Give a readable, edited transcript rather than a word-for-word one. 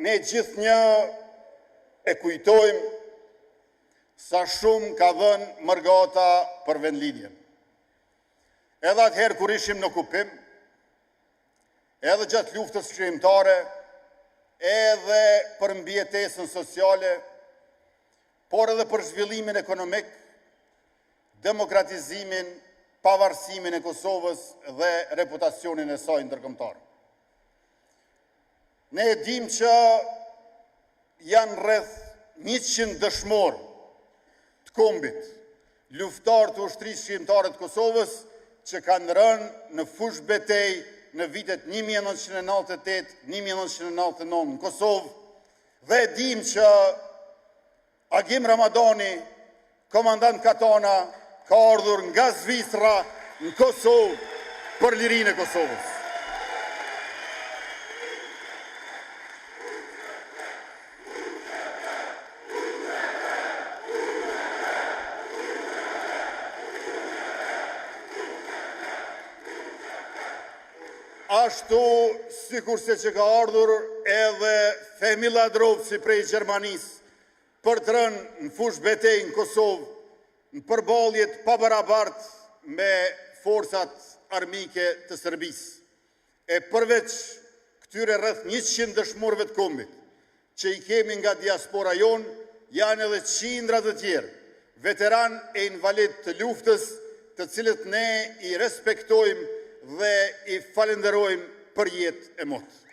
Ne gjithë një e kujtojmë sa shumë ka dhënë Mërgata për vendlindjen. Edhe atëherë kur ishim në okupim, edhe gjatë luftës shkrimtare, edhe për mbijetesën sociale, por edhe për zhvillimin ekonomik, demokratizimin, pavarësimin e Kosovës dhe reputacionin e saj ndërkombëtar. Ne e dim që janë rreth 100 dëshmor të kombit, luftar të ushtrisë shqiptare të Kosovës, që kanë rënë në fushë betej në vitet 1998-1999 në Kosovë, dhe e dim që Agim Ramadani, komandant Katana, ka ardhur nga Zvicra në Kosovë për lirinë e Kosovës. Ashtu, sikurse që ka ardhur edhe Fehmi Ladrovci prej Gjermanisë për të rënë në fushë betej në Kosovë, në përballjet pabarabartë me forcat armike të Serbisë. E përveç këtyre rreth 100 dëshmorëve të kombit, që i kemi nga diaspora jonë, janë edhe qindra të tjerë, veteran e invalid të luftës, të cilët ne i respektojmë dhe i falenderojmë për jetë e motë.